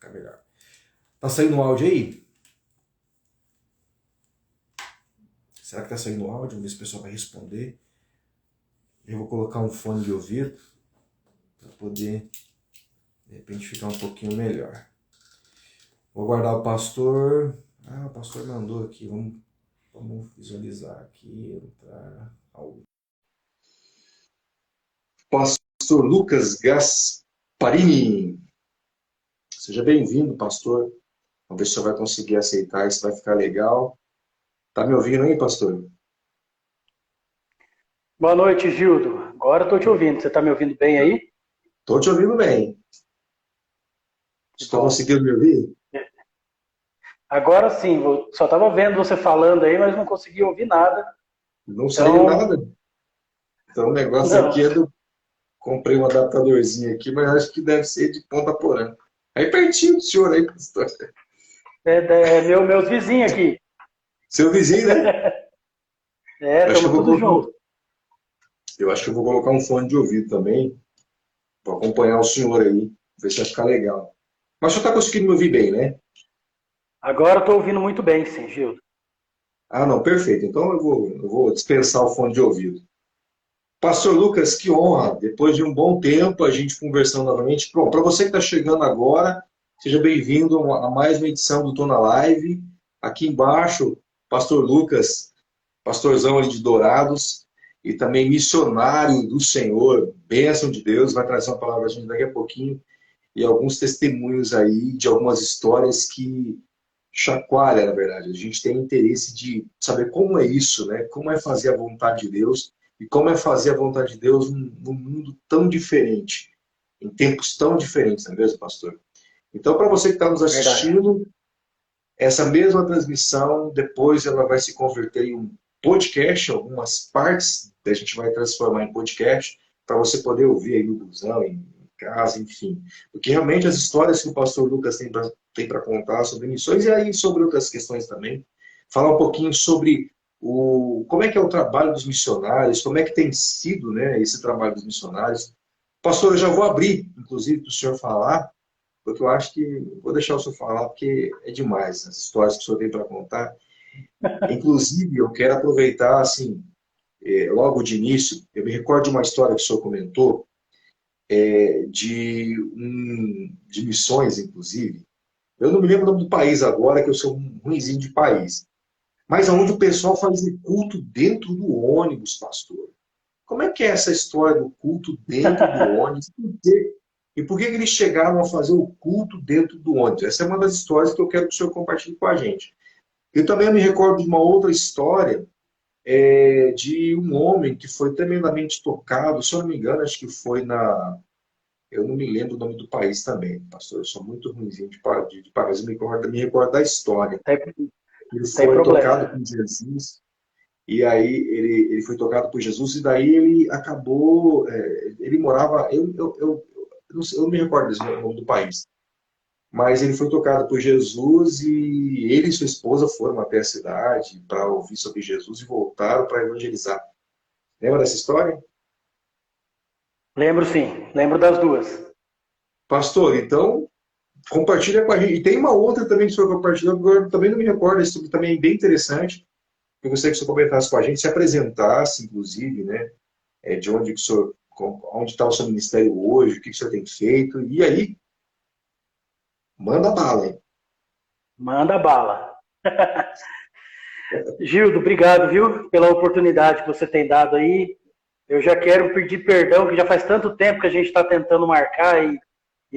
ficar melhor. Tá saindo o áudio aí? Será que tá saindo o áudio? Vamos ver se o pessoal vai responder. Eu vou colocar um fone de ouvido para poder, de repente, ficar um pouquinho melhor. Vou aguardar o pastor. O pastor mandou aqui. Vamos visualizar aqui. Entrar ao... Pastor Lucas Gasparini. Seja bem-vindo, pastor. Vamos ver se o senhor vai conseguir aceitar, isso vai ficar legal. Tá me ouvindo aí, pastor? Boa noite, Gildo. Agora estou te ouvindo. Você está me ouvindo bem aí? Estou te ouvindo bem. Está conseguindo me ouvir? Agora sim. Só estava vendo você falando aí, mas não consegui ouvir nada. Não saiu nada. Então o negócio não. Aqui é do... Comprei um adaptadorzinho aqui, mas acho que deve ser de Ponta Porã. Aí pertinho do senhor aí, pastor. Meus vizinhos aqui. Seu vizinho, né? Estamos tudo junto. Eu acho que eu vou colocar um fone de ouvido também, para acompanhar o senhor aí, ver se vai ficar legal. Mas o senhor está conseguindo me ouvir bem, né? Agora estou ouvindo muito bem, sim, Gildo. Não, perfeito. Então eu vou dispensar o fone de ouvido. Pastor Lucas, que honra. Depois de um bom tempo, a gente conversando novamente. Bom, para você que está chegando agora, seja bem-vindo a mais uma edição do Tô na Live. Aqui embaixo, Pastor Lucas, pastorzão ali de Dourados, e também missionário do Senhor, bênção de Deus, vai trazer uma palavra a gente daqui a pouquinho, e alguns testemunhos aí de algumas histórias que chacoalha, na verdade. A gente tem interesse de saber como é isso, né? Como é fazer a vontade de Deus, e como é fazer a vontade de Deus num mundo tão diferente, em tempos tão diferentes, não é mesmo, pastor? Então, para você que está nos assistindo, essa mesma transmissão, depois ela vai se converter em um podcast, algumas partes a gente vai transformar em podcast, para você poder ouvir aí no busão, em casa, enfim. Porque realmente as histórias que o pastor Lucas tem para contar sobre missões, e aí sobre outras questões também, falar um pouquinho sobre como é que é o trabalho dos missionários, como é que tem sido, né, esse trabalho dos missionários. Pastor, eu já vou abrir, inclusive, para o senhor falar, porque eu acho que vou deixar o senhor falar, porque é demais as histórias que o senhor tem para contar. Inclusive, eu quero aproveitar, assim, logo de início, eu me recordo de uma história que o senhor comentou, de missões, inclusive. Eu não me lembro o nome do país agora, que eu sou um ruinzinho de país. Mas onde o pessoal fazia culto dentro do ônibus, pastor. Como é que é essa história do culto dentro do ônibus? E por que eles chegaram a fazer o culto dentro do ônibus? Essa é uma das histórias que eu quero que o senhor compartilhe com a gente. Eu também me recordo de uma outra história de um homem que foi tremendamente tocado, se eu não me engano, acho que foi na... Eu não me lembro o nome do país também, pastor. Eu sou muito ruimzinho de país, eu me recordo da história. Ele Tem foi tocado problema. por Jesus, e aí ele foi tocado por Jesus, e daí ele acabou... ele morava... eu não me recordo o nome do país, mas ele foi tocado por Jesus e ele e sua esposa foram até a cidade para ouvir sobre Jesus e voltaram para evangelizar. Lembra dessa história? Lembro sim, lembro das duas. Pastor, então, compartilha com a gente. E tem uma outra também que o senhor compartilhou, agora também não me recordo, isso também é bem interessante. Eu gostaria que o senhor comentasse com a gente, se apresentasse, inclusive, né? De onde que o senhor, onde está o seu ministério hoje, o que o senhor tem feito, e aí, manda bala, hein? Manda bala. Gildo, obrigado, viu, pela oportunidade que você tem dado aí. Eu já quero pedir perdão, que já faz tanto tempo que a gente está tentando marcar e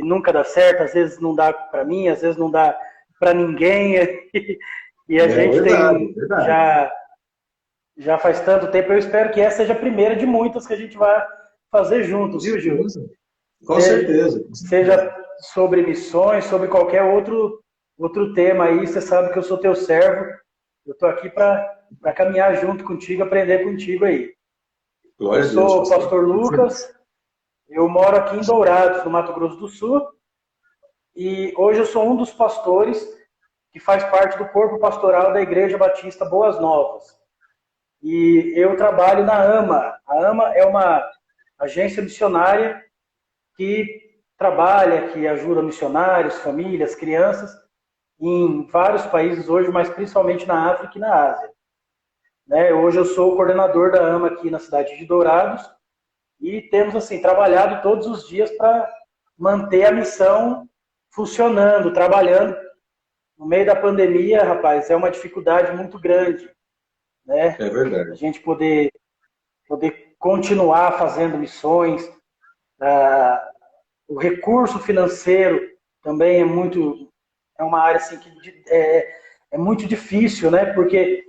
nunca dá certo. Às vezes não dá para mim, às vezes não dá para ninguém. E a gente Verdade, tem verdade. já faz tanto tempo. Eu espero que essa seja a primeira de muitas que a gente vai fazer junto, Com viu, Gildo? certeza. Com certeza. Seja sobre missões, sobre qualquer outro tema aí, você sabe que eu sou teu servo. Eu estou aqui para caminhar junto contigo, aprender contigo aí. Eu Glória a Deus, sou o pastor. pastor Lucas, eu moro aqui em Dourados, no Mato Grosso do Sul, e hoje eu sou um dos pastores que faz parte do corpo pastoral da Igreja Batista Boas Novas. E eu trabalho na AMA. A AMA é uma agência missionária que trabalha, que ajuda missionários, famílias, crianças, em vários países hoje, mas principalmente na África e na Ásia. Né? Hoje eu sou o coordenador da AMA aqui na cidade de Dourados e temos assim trabalhado todos os dias para manter a missão funcionando, trabalhando. No meio da pandemia, rapaz, é uma dificuldade muito grande, né? É verdade. A gente poder continuar fazendo missões. O recurso financeiro também é uma área assim, que é muito difícil, né? Porque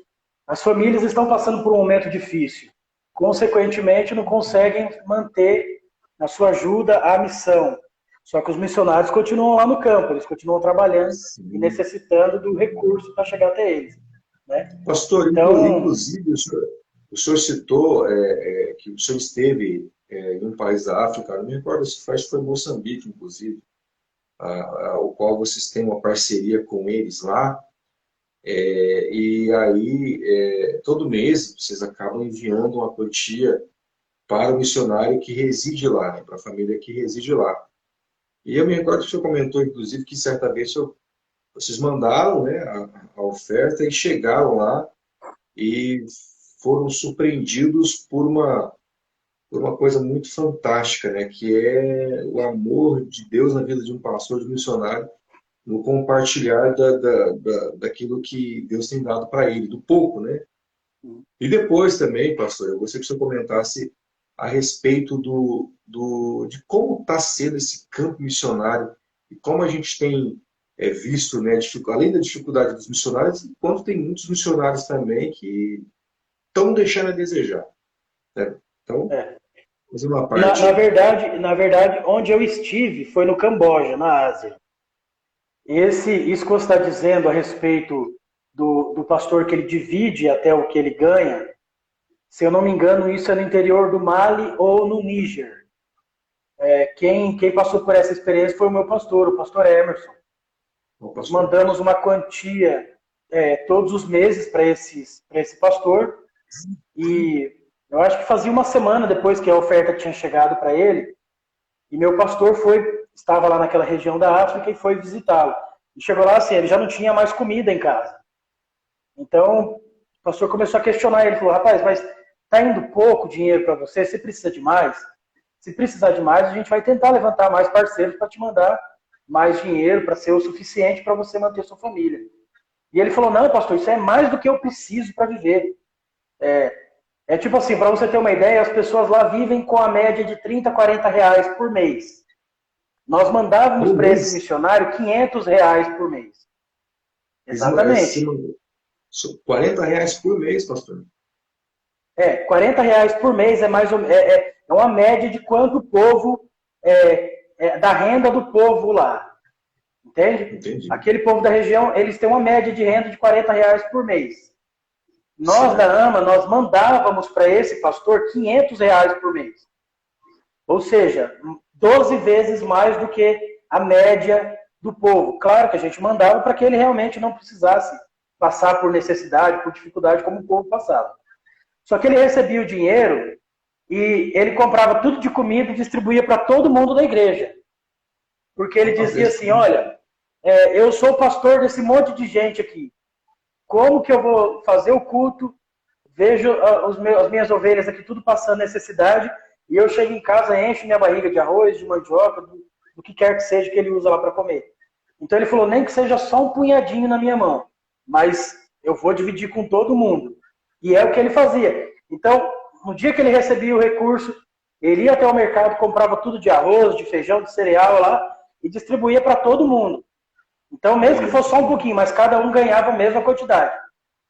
as famílias estão passando por um momento difícil. Consequentemente, não conseguem manter na sua ajuda a missão. Só que os missionários continuam lá no campo, eles continuam trabalhando e necessitando do recurso para chegar até eles. Né? Pastor, então, inclusive, o senhor citou que o senhor esteve em um país da África, não me recordo se foi Moçambique, inclusive, o qual vocês têm uma parceria com eles lá. E aí, todo mês, vocês acabam enviando uma quantia para o missionário que reside lá, né, para a família que reside lá. E eu me recordo que o senhor comentou, inclusive, que certa vez vocês mandaram, né, a oferta e chegaram lá e foram surpreendidos por uma coisa muito fantástica, né, que é o amor de Deus na vida de um pastor, de um missionário, no compartilhar daquilo que Deus tem dado para ele, do pouco, né? E depois também, pastor, eu gostaria que o senhor comentasse a respeito de como está sendo esse campo missionário e como a gente tem visto, né, além da dificuldade dos missionários, quanto tem muitos missionários também que estão deixando a desejar. Né? Então, fazer uma parte... Na verdade, onde eu estive foi no Camboja, na Ásia. Isso que você está dizendo a respeito do pastor que ele divide até o que ele ganha, se eu não me engano, isso é no interior do Mali ou no Níger. Quem passou por essa experiência foi o pastor Emerson. Nós mandamos uma quantia todos os meses para esse pastor, e eu acho que fazia uma semana depois que a oferta tinha chegado para ele, e meu pastor estava lá naquela região da África e foi visitá-lo. E chegou lá assim, ele já não tinha mais comida em casa. Então, o pastor começou a questionar ele, falou, rapaz, mas está indo pouco dinheiro para você? Você precisa de mais? Se precisar de mais, a gente vai tentar levantar mais parceiros para te mandar mais dinheiro, para ser o suficiente para você manter sua família. E ele falou, não, pastor, isso é mais do que eu preciso para viver. Tipo assim, para você ter uma ideia, as pessoas lá vivem com a média de 30, 40 reais por mês. Nós mandávamos para esse missionário 500 reais por mês. Exatamente. 40 reais por mês, pastor. 40 reais por mês é mais uma média de quanto o povo, da renda do povo lá. Entende? Entendi. Aquele povo da região, eles têm uma média de renda de 40 reais por mês. Nós da AMA, nós mandávamos para esse pastor 500 reais por mês. Ou seja, 12 vezes mais do que a média do povo. Claro que a gente mandava para que ele realmente não precisasse passar por necessidade, por dificuldade, como o povo passava. Só que ele recebia o dinheiro e ele comprava tudo de comida e distribuía para todo mundo da igreja. Porque ele dizia assim, olha, eu sou o pastor desse monte de gente aqui. Como que eu vou fazer o culto? Vejo as minhas ovelhas aqui tudo passando necessidade e eu chego em casa, encho minha barriga de arroz, de mandioca, do que quer que seja que ele usa lá para comer. Então ele falou, nem que seja só um punhadinho na minha mão, mas eu vou dividir com todo mundo. E é o que ele fazia. Então, no dia que ele recebia o recurso, ele ia até o mercado, comprava tudo de arroz, de feijão, de cereal lá e distribuía para todo mundo. Então, mesmo que fosse só um pouquinho, mas cada um ganhava a mesma quantidade.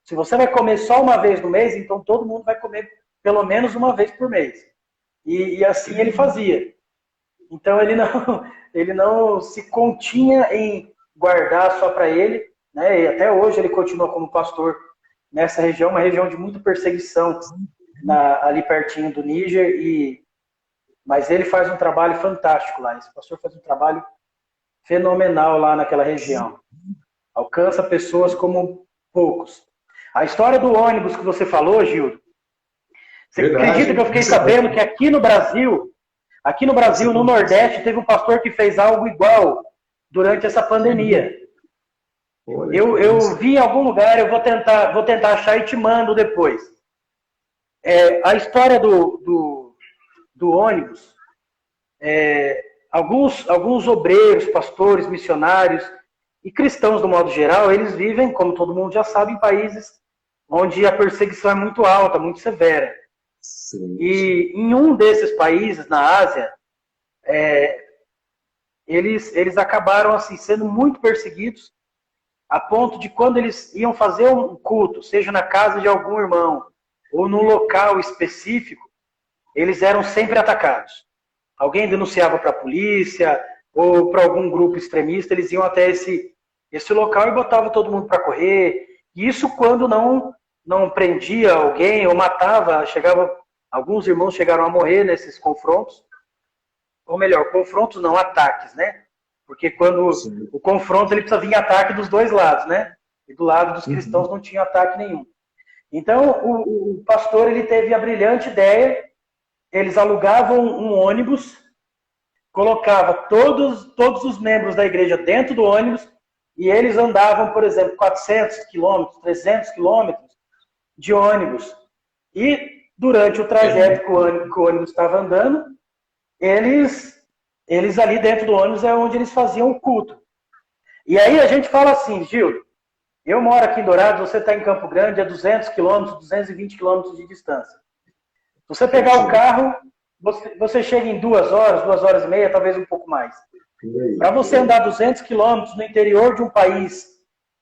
Se você vai comer só uma vez no mês, então todo mundo vai comer pelo menos uma vez por mês. E assim ele fazia. Então, ele não se continha em guardar só para ele, né? E até hoje ele continua como pastor nessa região, uma região de muita perseguição ali pertinho do Níger. Mas ele faz um trabalho fantástico lá. Esse pastor faz um trabalho fenomenal lá naquela região. Alcança pessoas como poucos. A história do ônibus que você falou, Gildo, você acredita que eu fiquei sabendo que aqui no Brasil Aqui no Brasil, no Nordeste, teve um pastor que fez algo igual durante essa pandemia. Eu vi em algum lugar, eu vou tentar achar e te mando depois. A história do ônibus, alguns obreiros, pastores, missionários e cristãos, do modo geral, eles vivem, como todo mundo já sabe, em países onde a perseguição é muito alta, muito severa. Sim. E em um desses países, na Ásia, eles acabaram assim, sendo muito perseguidos, a ponto de quando eles iam fazer um culto, seja na casa de algum irmão, ou num local específico, eles eram sempre atacados. Alguém denunciava para a polícia, ou para algum grupo extremista, eles iam até esse local e botavam todo mundo para correr. E isso quando não prendia alguém ou matava, alguns irmãos chegaram a morrer nesses confrontos. Ou melhor, confrontos não, ataques, né? Porque quando Sim. o confronto ele precisa vir ataque dos dois lados, né? E do lado dos cristãos não tinha ataque nenhum. Então, o pastor ele teve a brilhante ideia, eles alugavam um ônibus, colocava todos os membros da igreja dentro do ônibus e eles andavam, por exemplo, 400 quilômetros, 300 quilômetros de ônibus. E durante o trajeto que o ônibus estava andando, eles ali dentro do ônibus é onde eles faziam o culto. E aí a gente fala assim, Gil, eu moro aqui em Dourados, você está em Campo Grande, é 200 quilômetros, 220 quilômetros de distância. Se você pegar o carro, você chega em 2 horas, 2 horas e meia, talvez um pouco mais. Para você andar 200 quilômetros no interior de um país,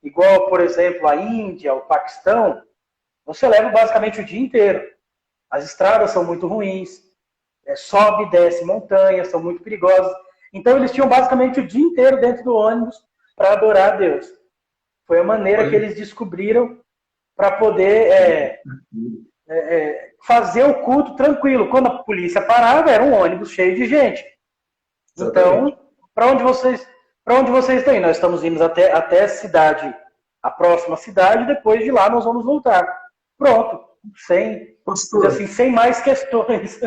igual, por exemplo, a Índia, o Paquistão, você leva basicamente o dia inteiro. As estradas são muito ruins, sobe e desce montanhas, são muito perigosas. Então eles tinham basicamente o dia inteiro dentro do ônibus para adorar a Deus. Foi a maneira que eles descobriram para poder fazer o culto tranquilo. Quando a polícia parava, era um ônibus cheio de gente. Então, para onde vocês estão indo? Nós estamos indo até a cidade, a próxima cidade, depois de lá nós vamos voltar. Pronto, sem mais questões.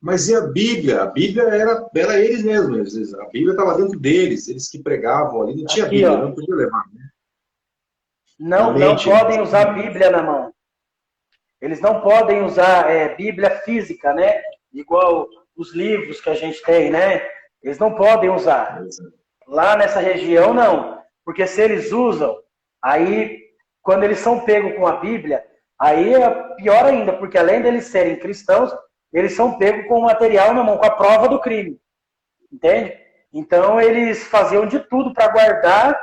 Mas e a Bíblia? A Bíblia era eles mesmos. A Bíblia estava dentro deles, eles que pregavam ali. Não tinha aqui, Bíblia, não podia levar. Né? Não podem usar a Bíblia na mão. Eles não podem usar Bíblia física, né? Igual os livros que a gente tem, né? Eles não podem usar. Lá nessa região, não. Porque se eles usam, aí, quando eles são pegos com a Bíblia, aí é pior ainda, porque além deles serem cristãos, eles são pegos com o material na mão, com a prova do crime. Entende? Então, eles faziam de tudo para guardar.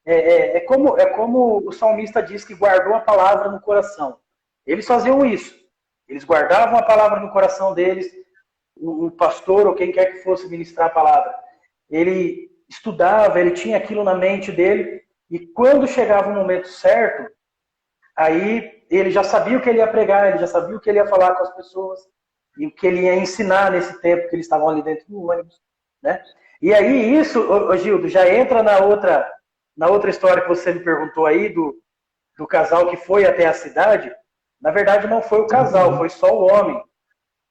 É como o salmista diz que guardou a palavra no coração. Eles faziam isso. Eles guardavam a palavra no coração deles. O pastor ou quem quer que fosse ministrar a palavra, ele estudava, ele tinha aquilo na mente dele. E quando chegava o momento certo, aí ele já sabia o que ele ia pregar, ele já sabia o que ele ia falar com as pessoas e o que ele ia ensinar nesse tempo que eles estavam ali dentro do ônibus, né? E aí isso, Gildo, já entra na outra história que você me perguntou aí do casal que foi até a cidade. Na verdade, não foi o casal, foi só o homem.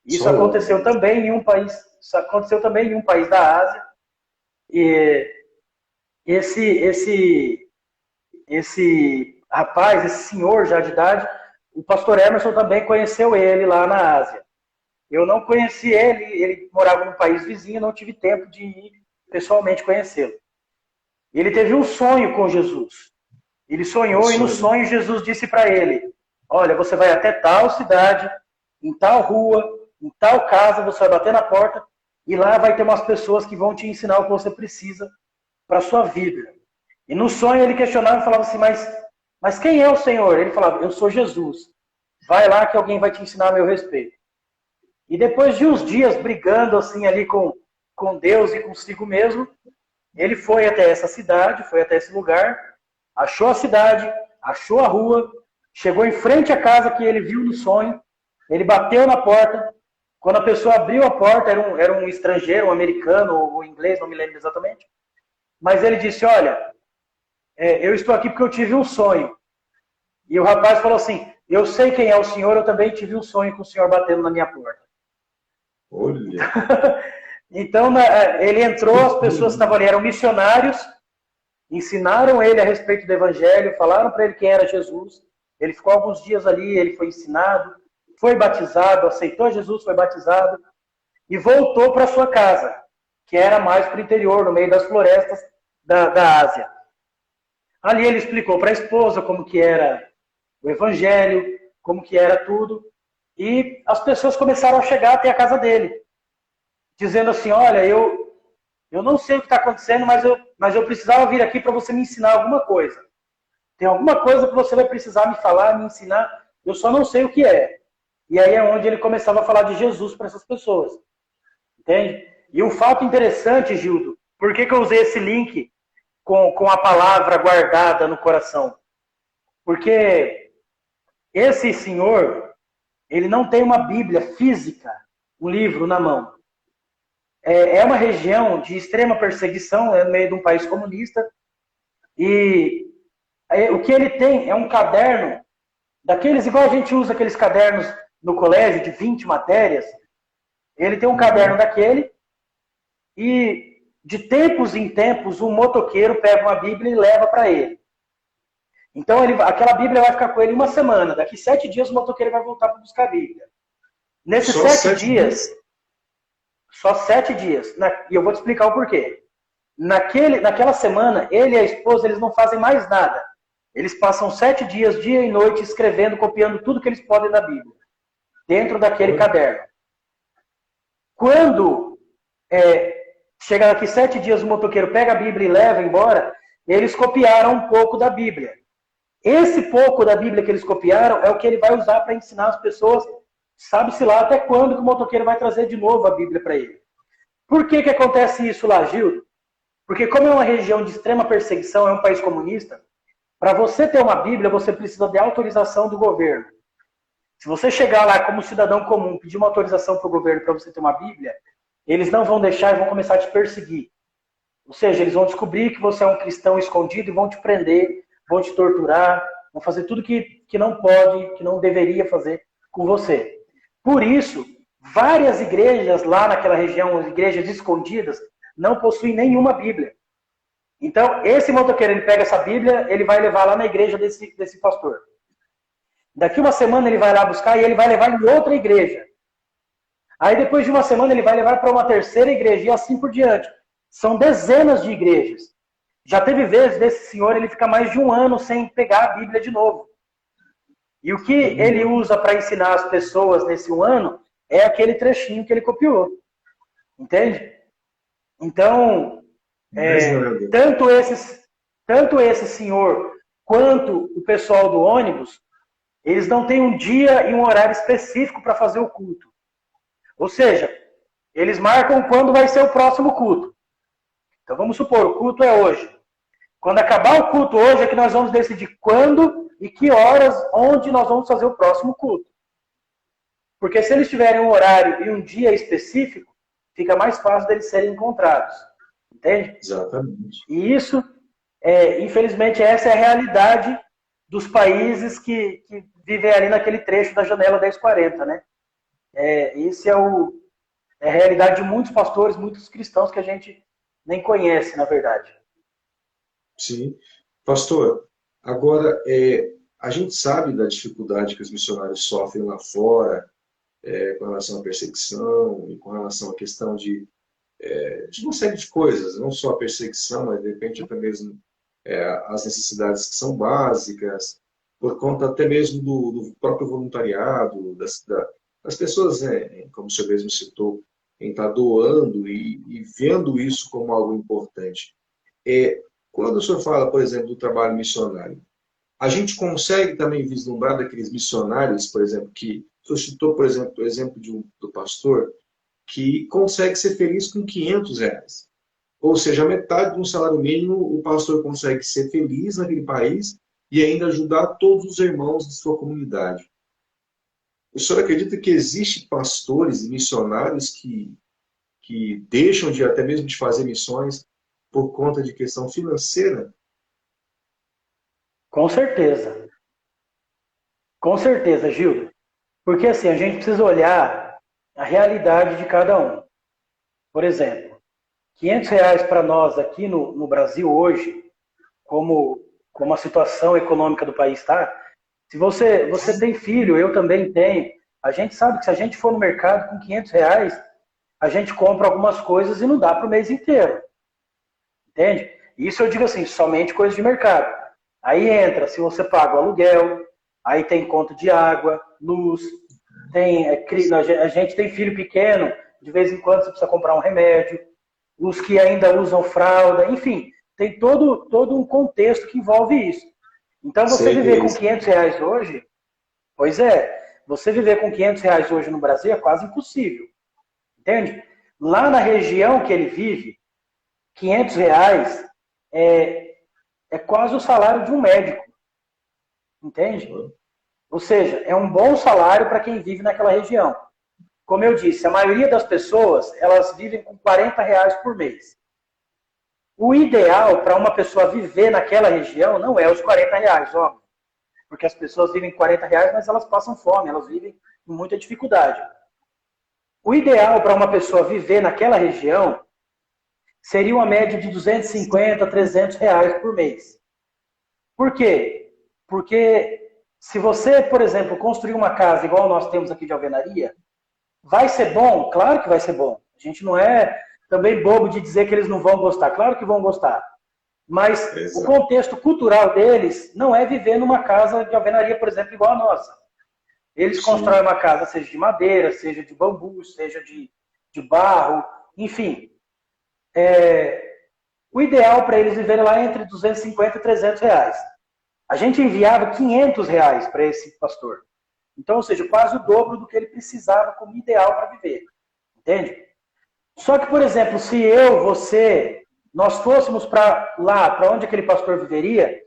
Isso aconteceu também em um país da Ásia. E esse rapaz, esse senhor já de idade, o pastor Emerson também conheceu ele lá na Ásia. Eu não conheci ele morava num país vizinho, não tive tempo de ir pessoalmente conhecê-lo. Ele teve um sonho com Jesus. Ele sonhou e no sonho Jesus disse para ele: olha, você vai até tal cidade, em tal rua, em tal casa, você vai bater na porta e lá vai ter umas pessoas que vão te ensinar o que você precisa para a sua vida. E no sonho ele questionava e falava assim, mas quem é o Senhor? Ele falava, eu sou Jesus. Vai lá que alguém vai te ensinar a meu respeito. E depois de uns dias brigando assim ali com Deus e consigo mesmo, ele foi até essa cidade, foi até esse lugar, achou a cidade, achou a rua, chegou em frente à casa que ele viu no sonho, ele bateu na porta. Quando a pessoa abriu a porta, era um estrangeiro, um americano ou inglês, não me lembro exatamente. Mas ele disse, olha, eu estou aqui porque eu tive um sonho. E o rapaz falou assim, eu sei quem é o senhor, eu também tive um sonho com o senhor batendo na minha porta. Olha. Então, ele entrou, as pessoas que estavam ali eram missionários, ensinaram ele a respeito do evangelho, falaram para ele quem era Jesus. Ele ficou alguns dias ali, ele foi ensinado, foi batizado, aceitou Jesus, foi batizado e voltou para sua casa, que era mais para o interior, no meio das florestas da Ásia. Ali ele explicou para a esposa como que era o evangelho, como que era tudo, e as pessoas começaram a chegar até a casa dele, dizendo assim, olha, eu não sei o que está acontecendo, mas eu precisava vir aqui para você me ensinar alguma coisa. Tem alguma coisa que você vai precisar me falar, me ensinar, eu só não sei o que é. E aí é onde ele começava a falar de Jesus para essas pessoas. Entende? E um fato interessante, Gildo, por que eu usei esse link com a palavra guardada no coração? Porque esse senhor, ele não tem uma Bíblia física, um livro na mão. É uma região de extrema perseguição, é no meio de um país comunista, e o que ele tem é um caderno, daqueles, igual a gente usa aqueles cadernos no colégio, de 20 matérias, ele tem um caderno daquele, e de tempos em tempos, um motoqueiro pega uma Bíblia e leva para ele. Então, aquela Bíblia vai ficar com ele uma semana. Daqui 7 dias, o motoqueiro vai voltar para buscar a Bíblia. Nesses 7 dias, só 7 dias. E eu vou te explicar o porquê. Naquela semana, ele e a esposa, eles não fazem mais nada. Eles passam 7 dias, dia e noite, escrevendo, copiando tudo que eles podem da Bíblia. Dentro daquele caderno. Quando chega daqui 7 dias, o motoqueiro pega a Bíblia e leva embora, eles copiaram um pouco da Bíblia. Esse pouco da Bíblia que eles copiaram é o que ele vai usar para ensinar as pessoas, sabe-se lá até quando que o motoqueiro vai trazer de novo a Bíblia para ele. Por que acontece isso lá, Gildo? Porque como é uma região de extrema perseguição, é um país comunista, para você ter uma Bíblia, você precisa de autorização do governo. Se você chegar lá como cidadão comum, pedir uma autorização para o governo para você ter uma Bíblia, eles não vão deixar e vão começar a te perseguir. Ou seja, eles vão descobrir que você é um cristão escondido e vão te prender, vão te torturar, vão fazer tudo que não pode, que não deveria fazer com você. Por isso, várias igrejas lá naquela região, as igrejas escondidas, não possuem nenhuma Bíblia. Então, esse motoqueiro, ele pega essa Bíblia, ele vai levar lá na igreja desse pastor. Daqui uma semana ele vai lá buscar e ele vai levar em outra igreja. Aí depois de uma semana ele vai levar para uma terceira igreja e assim por diante. São dezenas de igrejas. Já teve vezes desse senhor ele ficar mais de um ano sem pegar a Bíblia de novo. E o que ele usa para ensinar as pessoas nesse um ano é aquele trechinho que ele copiou. Entende? Então, tanto esse senhor quanto o pessoal do ônibus, eles não têm um dia e um horário específico para fazer o culto. Ou seja, eles marcam quando vai ser o próximo culto. Então vamos supor, o culto é hoje. Quando acabar o culto hoje é que nós vamos decidir quando e que horas, onde nós vamos fazer o próximo culto. Porque se eles tiverem um horário e um dia específico, fica mais fácil deles serem encontrados. Entende? Exatamente. E isso, infelizmente, essa é a realidade dos países que vivem ali naquele trecho da janela 1040, né? Isso é a realidade de muitos pastores, muitos cristãos que a gente nem conhece, na verdade. Sim. Pastor, agora, a gente sabe da dificuldade que os missionários sofrem lá fora, com relação à perseguição e com relação à questão de uma série de coisas, não só a perseguição, mas de repente até mesmo as necessidades que são básicas, por conta até mesmo do próprio voluntariado, das pessoas, como o senhor mesmo citou, em estar doando e vendo isso como algo importante. Quando o senhor fala, por exemplo, do trabalho missionário, a gente consegue também vislumbrar daqueles missionários, por exemplo, que o senhor citou, por exemplo, o exemplo do pastor, que consegue ser feliz com R$ 500. Ou seja, a metade de um salário mínimo, o pastor consegue ser feliz naquele país e ainda ajudar todos os irmãos de sua comunidade. O senhor acredita que existem pastores e missionários que deixam de até mesmo de fazer missões por conta de questão financeira? Com certeza. Com certeza, Gildo. Porque assim, a gente precisa olhar a realidade de cada um. Por exemplo, R$ 500 para nós aqui no Brasil hoje, como a situação econômica do país está, se você tem filho, eu também tenho, a gente sabe que se a gente for no mercado com R$ 500, a gente compra algumas coisas e não dá para o mês inteiro. Entende? Isso eu digo assim, somente coisa de mercado. Aí entra, se você paga o aluguel, aí tem conta de água, luz, a gente tem filho pequeno, de vez em quando você precisa comprar um remédio, os que ainda usam fralda, enfim, tem todo um contexto que envolve isso. Então você viver com R$ 500 hoje, pois é, você viver com R$ 500 hoje no Brasil é quase impossível. Entende? Lá na região que ele vive, R$ 500 é quase o salário de um médico. Entende? Ou seja, é um bom salário para quem vive naquela região. Como eu disse, a maioria das pessoas, elas vivem com R$ 40 por mês. O ideal para uma pessoa viver naquela região não é os R$ 40, óbvio. Porque as pessoas vivem com R$ 40, mas elas passam fome, elas vivem com muita dificuldade. O ideal para uma pessoa viver naquela região seria uma média de R$ 250, R$ 300 por mês. Por quê? Porque se você, por exemplo, construir uma casa igual nós temos aqui de alvenaria, vai ser bom? Claro que vai ser bom. A gente não é também bobo de dizer que eles não vão gostar. Claro que vão gostar. Mas o contexto cultural deles não é viver numa casa de alvenaria, por exemplo, igual a nossa. Eles constroem uma casa, seja de madeira, seja de bambu, seja de barro, enfim. O ideal para eles viverem lá é entre R$ 250 e R$ 300. A gente enviava R$ 500 para esse pastor. Então, ou seja, quase o dobro do que ele precisava como ideal para viver. Entende? Só que, por exemplo, se eu, você, nós fôssemos para lá, para onde aquele pastor viveria,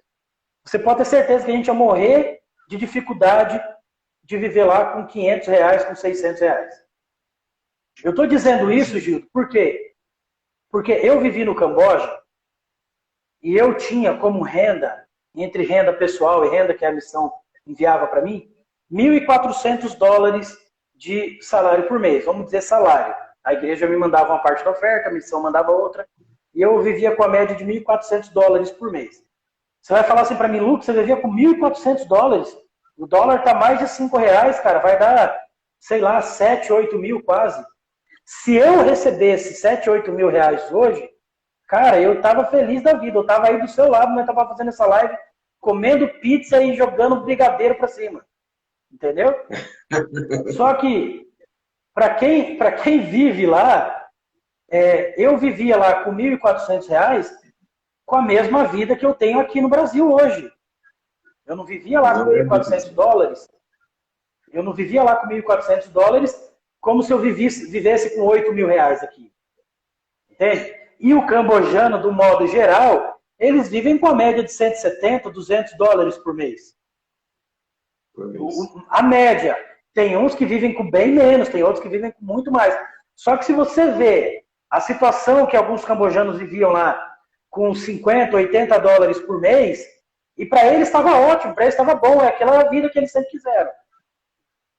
você pode ter certeza que a gente ia morrer de dificuldade de viver lá com R$ 500, com R$ 600. Eu estou dizendo isso, Gildo, por quê? Porque eu vivi no Camboja e eu tinha como renda, entre renda pessoal e renda que a missão enviava para mim, $1.400 de salário por mês. Vamos dizer salário. A igreja me mandava uma parte da oferta, a missão mandava outra, e eu vivia com a média de $1.400 por mês. Você vai falar assim para mim, Lucas, você vivia com $1.400? O dólar está mais de R$ 5, cara, vai dar, sei lá, 7, 8 mil quase. Se eu recebesse 7, 8 mil reais hoje, cara, eu estava feliz da vida, eu estava aí do seu lado, mas estava fazendo essa live, comendo pizza e jogando brigadeiro para cima. Entendeu? Só que, para quem vive lá, eu vivia lá com R$ 1.400 com a mesma vida que eu tenho aqui no Brasil hoje. Eu não vivia lá com $1.400. Eu não vivia lá com $1.400 como se eu vivesse com 8 mil reais aqui. Entende? E o cambojano, do modo geral, eles vivem com a média de $170, $200 por mês. A média. Tem uns que vivem com bem menos, tem outros que vivem com muito mais. Só que se você vê a situação que alguns cambojanos viviam lá com $50, $80 por mês, e para eles estava ótimo, para eles estava bom, é aquela vida que eles sempre quiseram.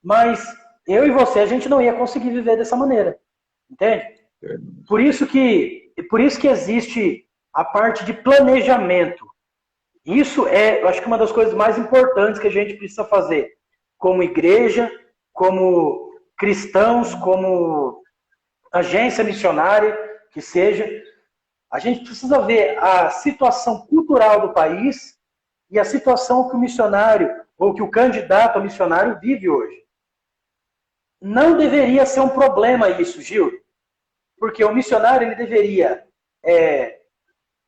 Mas eu e você, a gente não ia conseguir viver dessa maneira. Entende? Por isso que existe a parte de planejamento. Isso eu acho que uma das coisas mais importantes que a gente precisa fazer, como igreja, como cristãos, como agência missionária, que seja. A gente precisa ver a situação cultural do país e a situação que o missionário, ou que o candidato a missionário vive hoje. Não deveria ser um problema isso, Gil, porque o missionário ele deveria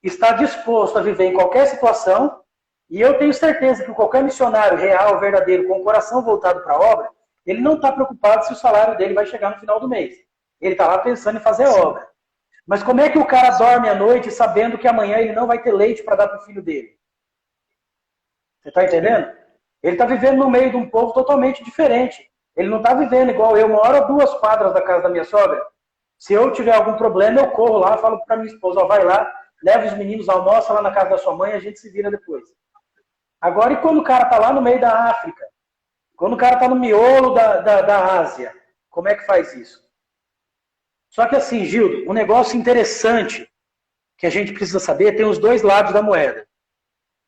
estar disposto a viver em qualquer situação, e eu tenho certeza que qualquer missionário real, verdadeiro, com o coração voltado para a obra, ele não está preocupado se o salário dele vai chegar no final do mês. Ele está lá pensando em fazer a obra. Mas como é que o cara dorme à noite sabendo que amanhã ele não vai ter leite para dar para o filho dele? Você está entendendo? Ele está vivendo no meio de um povo totalmente diferente. Ele não está vivendo igual eu, moro a 2 quadras da casa da minha sogra. Se eu tiver algum problema, eu corro lá, falo para minha esposa, vai lá, leva os meninos, almoça lá na casa da sua mãe, a gente se vira depois. Agora, e quando o cara está lá no meio da África? Quando o cara está no miolo da Ásia? Como é que faz isso? Só que assim, Gildo, um negócio interessante que a gente precisa saber, tem os dois lados da moeda.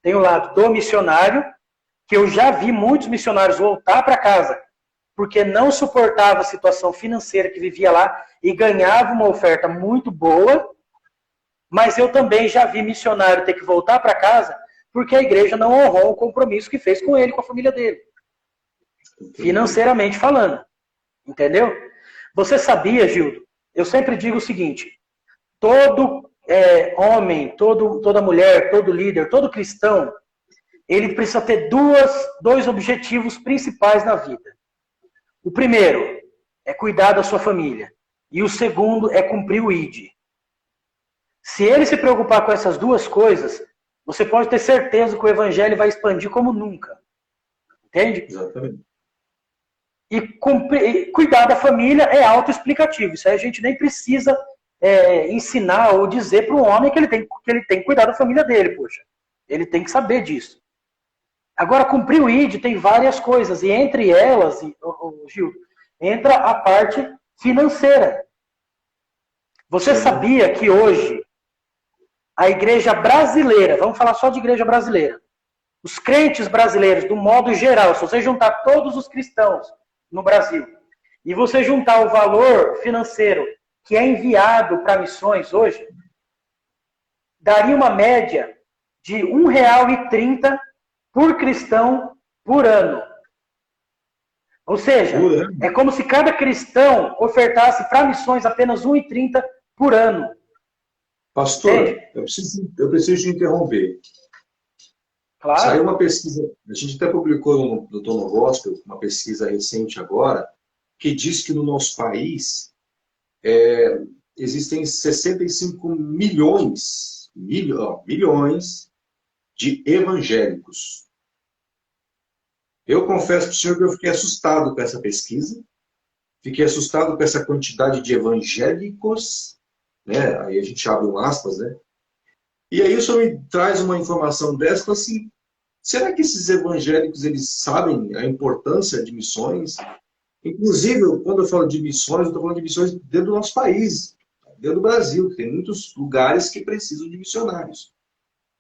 Tem o lado do missionário, que eu já vi muitos missionários voltar para casa porque não suportava a situação financeira que vivia lá e ganhava uma oferta muito boa, mas eu também já vi missionário ter que voltar para casa porque a igreja não honrou o compromisso que fez com ele, com a família dele. Financeiramente falando. Entendeu? Você sabia, Gildo? Eu sempre digo o seguinte, todo homem, toda mulher, todo líder, todo cristão, ele precisa ter dois objetivos principais na vida. O primeiro é cuidar da sua família. E o segundo é cumprir o ID. Se ele se preocupar com essas duas coisas, você pode ter certeza que o evangelho vai expandir como nunca. Entende? Exatamente. E cuidar da família é autoexplicativo. Isso aí a gente nem precisa ensinar ou dizer para o homem que ele tem que cuidar da família dele, poxa. Ele tem que saber disso. Agora, cumprir o ID tem várias coisas, e entre elas, Gil, entra a parte financeira. Você sabia que hoje a igreja brasileira, vamos falar só de igreja brasileira, os crentes brasileiros, do modo geral, se você juntar todos os cristãos no Brasil, e você juntar o valor financeiro que é enviado para missões hoje, daria uma média de R$ 1,30 por cristão por ano. Ou seja, é como se cada cristão ofertasse para missões apenas R$ 1,30 por ano. Pastor, eu preciso te interromper. Claro. Saiu uma pesquisa, a gente até publicou no Tono Gospel, uma pesquisa recente agora, que diz que no nosso país existem 65 milhões de evangélicos. Eu confesso para o senhor que eu fiquei assustado com essa pesquisa, fiquei assustado com essa quantidade de evangélicos, né? Aí a gente abre um aspas, né? E aí o senhor me traz uma informação dessa, assim, será que esses evangélicos, eles sabem a importância de missões? Inclusive, quando eu falo de missões, eu estou falando de missões dentro do nosso país, dentro do Brasil, que tem muitos lugares que precisam de missionários,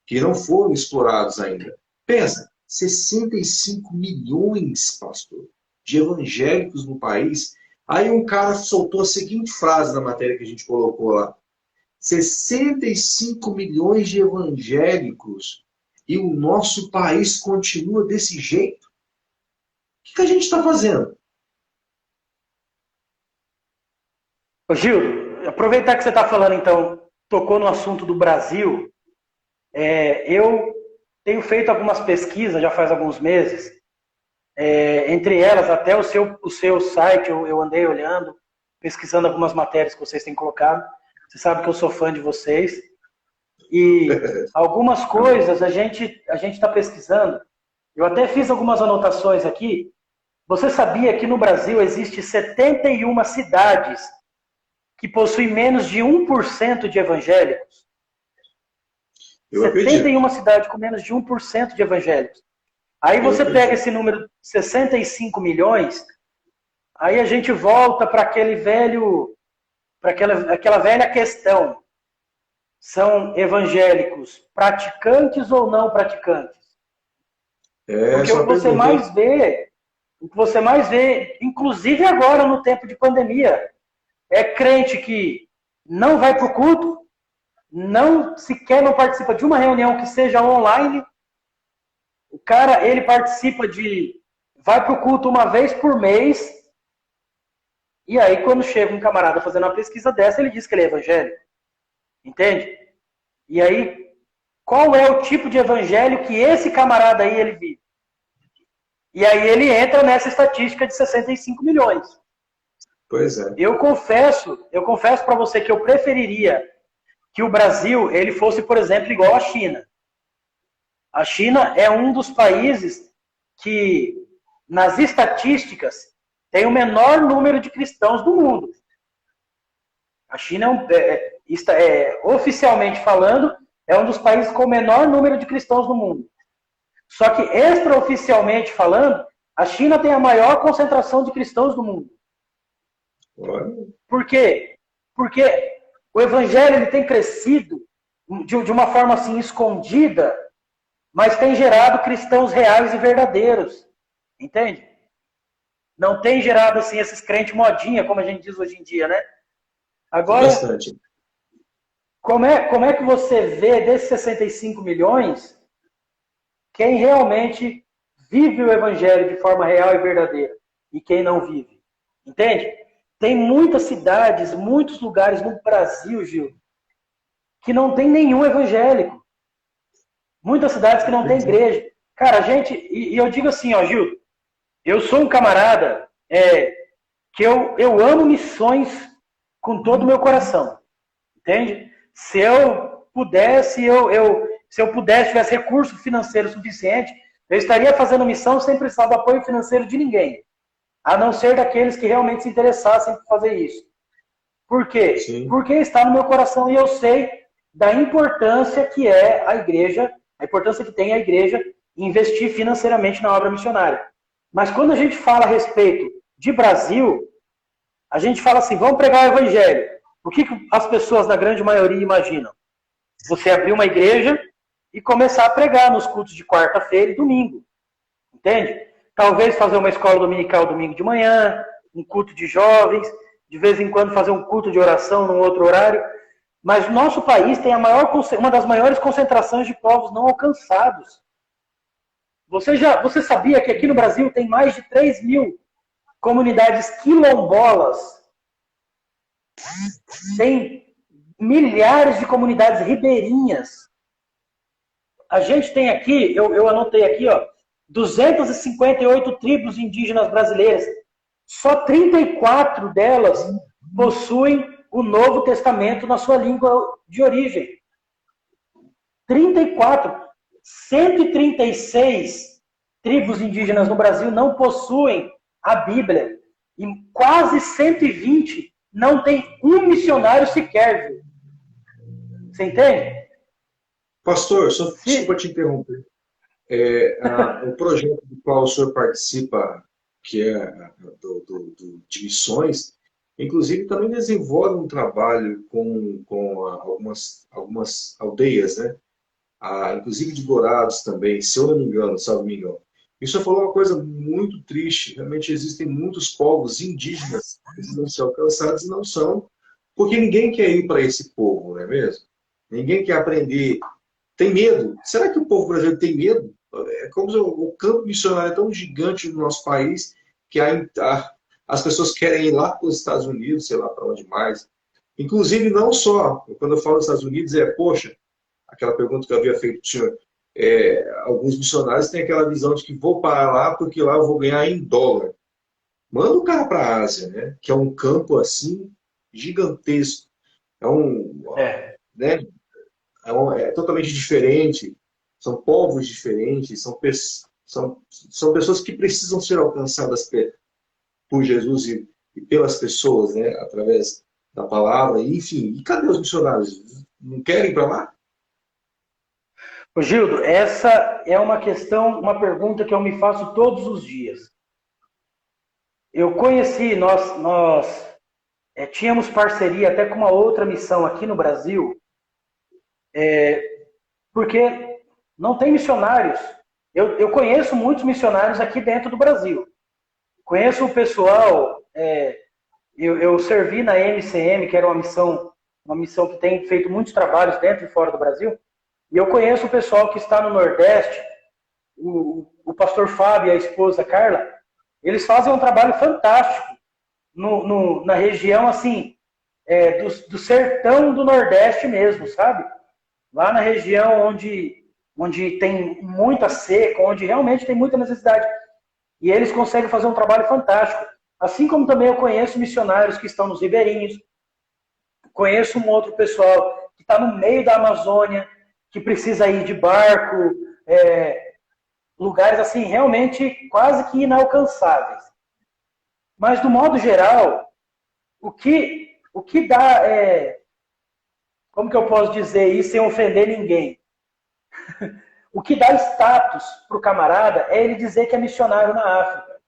que não foram explorados ainda. Pensa, 65 milhões, pastor, de evangélicos no país. Aí um cara soltou a seguinte frase na matéria que a gente colocou lá. 65 milhões de evangélicos e o nosso país continua desse jeito? O que a gente está fazendo? Ô Gil, aproveitar que você está falando, então, tocou no assunto do Brasil, eu tenho feito algumas pesquisas já faz alguns meses, entre elas até o seu site eu andei olhando, pesquisando algumas matérias que vocês têm colocado. Você sabe que eu sou fã de vocês. E algumas coisas a gente está pesquisando. Eu até fiz algumas anotações aqui. Você sabia que no Brasil existe 71 cidades que possuem menos de 1% de evangélicos? 71 cidades com menos de 1% de evangélicos. Aí você pega esse número 65 milhões, aí a gente volta para aquela velha questão. São evangélicos praticantes ou não praticantes? Porque o que você mais vê, inclusive agora no tempo de pandemia, é crente que não vai para o culto, sequer não participa de uma reunião que seja online. O cara, ele vai para o culto uma vez por mês, e aí quando chega um camarada fazendo uma pesquisa dessa, ele diz que ele é evangélico. Entende? E aí, qual é o tipo de evangelho que esse camarada aí ele vive? E aí ele entra nessa estatística de 65 milhões. Pois é. Eu confesso para você que eu preferiria que o Brasil ele fosse, por exemplo, igual à China. A China é um dos países que, nas estatísticas, tem o menor número de cristãos do mundo. A China oficialmente falando, é um dos países com o menor número de cristãos do mundo. Só que, extraoficialmente falando, a China tem a maior concentração de cristãos do mundo. Olha, Por quê? Porque o evangelho ele tem crescido de uma forma assim escondida, mas tem gerado cristãos reais e verdadeiros. Entende? Não tem gerado assim esses crentes modinha, como a gente diz hoje em dia, né? Agora, bastante. como é que você vê desses 65 milhões quem realmente vive o evangelho de forma real e verdadeira e quem não vive? Entende? Tem muitas cidades, muitos lugares no Brasil, Gil, que não tem nenhum evangélico. Muitas cidades que não tem igreja. Cara, a gente, e eu digo assim, ó, Gil, eu sou um camarada que eu amo missões com todo o meu coração. Entende? Se eu pudesse, se eu pudesse, tivesse recurso financeiro suficiente, eu estaria fazendo missão sem precisar do apoio financeiro de ninguém. A não ser daqueles que realmente se interessassem por fazer isso. Por quê? Sim. Porque está no meu coração e eu sei da importância que é a igreja, a importância que tem a igreja em investir financeiramente na obra missionária. Mas quando a gente fala a respeito de Brasil, a gente fala assim, vamos pregar o evangelho. O que as pessoas, na grande maioria, imaginam? Você abrir uma igreja e começar a pregar nos cultos de quarta-feira e domingo. Entende? Talvez fazer uma escola dominical domingo de manhã, um culto de jovens, de vez em quando fazer um culto de oração num outro horário. Mas o nosso país tem uma das maiores concentrações de povos não alcançados. Você sabia que aqui no Brasil tem mais de 3 mil comunidades quilombolas? Tem milhares de comunidades ribeirinhas. A gente tem aqui, eu anotei aqui, ó, 258 tribos indígenas brasileiras. Só 34 delas possuem o Novo Testamento na sua língua de origem. 34. 136 tribos indígenas no Brasil não possuem a Bíblia. E quase 120 não tem um missionário sequer. Viu? Você entende? Pastor, só desculpa te interromper. O projeto do qual o senhor participa, que é de missões, inclusive também desenvolve um trabalho com algumas aldeias, né? Inclusive de Dourados também, se eu não me engano, salvo me engano. E o senhor falou uma coisa muito triste. Realmente existem muitos povos indígenas que precisam ser alcançados e não são, porque ninguém quer ir para esse povo, não é mesmo? Ninguém quer aprender. Tem medo. Será que o povo brasileiro tem medo? É como se o campo missionário é tão gigante no nosso país que as pessoas querem ir lá para os Estados Unidos, sei lá para onde mais. Inclusive, não só, quando eu falo dos Estados Unidos, poxa, aquela pergunta que eu havia feito para o senhor, alguns missionários têm aquela visão de que vou para lá porque lá eu vou ganhar em dólar. Manda o cara para a Ásia, né? Que é um campo assim gigantesco. Né? É totalmente diferente, são povos diferentes, são pessoas que precisam ser alcançadas por Jesus e pelas pessoas, né, através da palavra, enfim. E cadê os missionários? Não querem ir para lá? Ô, Gildo, essa é uma questão, uma pergunta que eu me faço todos os dias. Eu conheci, nós tínhamos parceria até com uma outra missão aqui no Brasil, porque não tem missionários. Eu conheço muitos missionários aqui dentro do Brasil. Conheço o pessoal, eu servi na MCM, que era uma missão que tem feito muitos trabalhos dentro e fora do Brasil, e eu conheço o pessoal que está no Nordeste, o pastor Fábio e a esposa Carla, eles fazem um trabalho fantástico na região, assim, do sertão do Nordeste mesmo, sabe? Lá na região onde tem muita seca, onde realmente tem muita necessidade. E eles conseguem fazer um trabalho fantástico. Assim como também eu conheço missionários que estão nos ribeirinhos, conheço um outro pessoal que está no meio da Amazônia, que precisa ir de barco, lugares assim realmente quase que inalcançáveis. Mas, do modo geral, o que dá, como que eu posso dizer isso sem ofender ninguém? O que dá status para o camarada é ele dizer que é missionário na África.